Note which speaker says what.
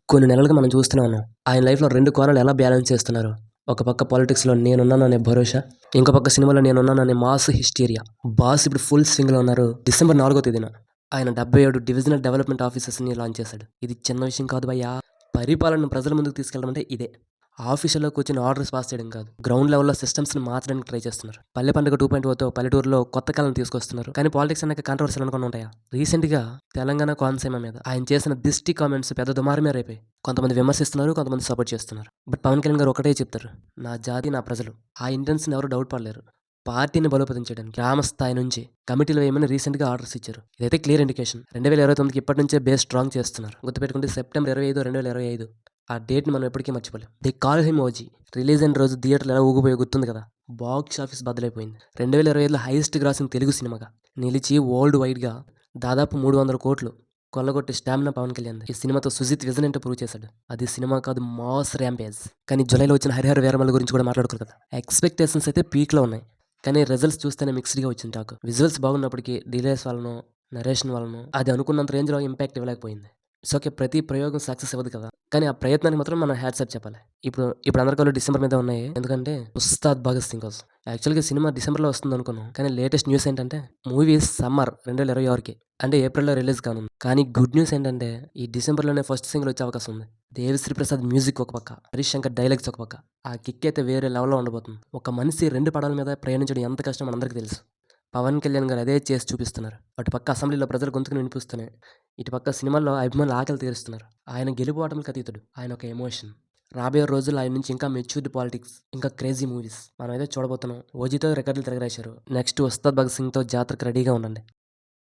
Speaker 1: కొన్ని నెలలుగా మనం చూస్తూనే ఉన్నాం. ఆయన లైఫ్‌లో 2 కోణాలు ఎలా బ్యాలెన్స్ చేస్తున్నారో. ఒక పక్క పాలిటిక్స్‌లో నేనున్నాననే భరోసా, ఇంకో పక్క సినిమాలో నేనున్నాననే మాస్ హిస్టీరియా. బాస్ ఇప్పుడు ఫుల్ స్వింగ్‌లో ఉన్నారు. డిసెంబర్ 4వ తేదీన ఆయన 77 డివిజనల్ డెవలప్‌మెంట్ ఆఫీసెస్‌ని లాంచ్ చేశాడు. ఇది చిన్న విషయం కాదు భయ్యా. పరిపాలనను ప్రజల ముందుకు తీసుకెళ్ళడం అంటే ఇదే. ఆఫీసులో కూర్చొని ఆర్డర్స్ పాస్ చేయడం కాదు. గ్రౌండ్ లెవెల్‌లో సిస్టమ్స్‌ని మార్చడానికి ట్రై చేస్తున్నారు. పల్లె పండుగ 2.0తో పల్లెటూరులో కొత్త కళను తీసుకొస్తున్నారు. కానీ పాలిటిక్స్ అన్నాక కాంట్రవర్సీలు అనుకుని ఉంటాయా? రీసెంట్‌గా తెలంగాణ కోనసీమ మీద ఆయన చేసిన దిష్టి కామెంట్స్ పెద్ద దుమారమే రేపాయి. కొంతమంది విమర్శిస్తున్నారు, కొంతమంది సపోర్ట్ చేస్తున్నారు. బట్ పవన్ కళ్యాణ్ గారు ఒకటే చెప్తారు. నా జాతి, నా ప్రజలు. ఆ ఇంటెన్స్‌ని ఎవరు డౌట్ పడలేరు. పార్టీని బలోపేతం చేయడానికి గ్రామ స్థాయి నుంచి కమిటీలు వేయమని రీసెంట్‌గా ఆర్డర్స్ ఇచ్చారు. ఇదైతే క్లియర్ ఇండికేషన్. 2029కి ఇప్పటి నుంచే బేస్ స్ట్రాంగ్ చేస్తున్నారు. గుర్తుపెట్టుకుంటే సెప్టెంబర్ 25, 2025 ఆ డేట్‌ని మనం ఎప్పటికీ మర్చిపోలేం. They call him OG. Release అయిన రోజు థియేటర్లు ఎలా ఊగిపోయో గుర్తుంది కదా. బాక్స్ ఆఫీస్ బద్దలైపోయింది. 2025లో హైయెస్ట్ గ్రాసింగ్ తెలుగు సినిమాగా నిలిచి వరల్డ్ వైడ్‌గా దాదాపు 300 కోట్లు కొల్లగొట్టే స్టామినా పవన్ కళ్యాణ్‌ది. ఈ సినిమాతో సుజిత్ విజన్ ఏంటో ప్రూవ్ చేశాడు. అది సినిమా కాదు, మాస్ ర్యాంపేజ్. కానీ జూలైలో వచ్చిన హరిహర వీరమల్లు గురించి కూడా మాట్లాడుకోరు కదా. ఎక్స్‌పెక్టేషన్స్ అయితే పీక్‌లో ఉన్నాయి. కానీ రిజల్ట్స్ చూస్తేనే మిక్స్డ్‌గా వచ్చింది టాక్. విజువల్స్ బాగున్నప్పటికీ డిలేస్ వలనో, నరేషన్ వలనో అది అనుకున్నంత రేంజ్‌లో ఇంపాక్ట్ ఇవ్వలేకపోయింది. ఇట్స్ ఓకే, ప్రతి ప్రయోగం సక్సెస్ అవ్వదు కదా. కానీ ఆ ప్రయత్నానికి మాత్రం మనం హ్యాట్సాప్ చెప్పాలి. ఇప్పుడు అందరి కళ్ళు డిసెంబర్ మీద ఉన్నాయి. ఎందుకంటే ఉస్తాద్ భగత్ సింగ్ కోసం. యాక్చువల్‌గా సినిమా డిసెంబర్‌లో వస్తుంది అనుకున్నాం. కానీ లేటెస్ట్ న్యూస్ ఏంటంటే మూవీ సమ్మర్ 2026కి అంటే ఏప్రిల్‌లో రిలీజ్ కానుంది. కానీ గుడ్ న్యూస్ ఏంటంటే ఈ డిసెంబర్‌లోనే ఫస్ట్ సింగిల్ వచ్చే అవకాశం ఉంది. దేవిశ్రీ ప్రసాద్ మ్యూజిక్ ఒక పక్క, హరీష్ శంకర్ డైలాగ్స్ ఒక పక్క. ఆ కిక్ అయితే వేరే లెవెల్‌లో ఉండబోతుంది. ఒక మనిషి 2 పడాల మీద ప్రయాణించడం ఎంత కష్టం మనందరికీ తెలుసు. పవన్ కళ్యాణ్ గారు అదే చేసి చూపిస్తున్నారు. అటు పక్క అసెంబ్లీలో ప్రజల గొంతుకుని వినిపిస్తూనే, ఇటు పక్క సినిమాల్లో అభిమానుల ఆకలి తీరుస్తున్నారు. ఆయన గెలుపు ఓటములకు అతీతుడు. ఆయన ఒక ఎమోషన్. రాబోయే రోజుల్లో ఆయన నుంచి ఇంకా మెచ్యూర్డ్ పాలిటిక్స్, ఇంకా క్రేజీ మూవీస్ మనమైతే చూడబోతున్నాం. ఓజీతో రికార్డులు తిరగరాశారు. నెక్స్ట్ ఉస్తాద్ భగత్ సింగ్తో జాతరకు రెడీగా ఉండండి.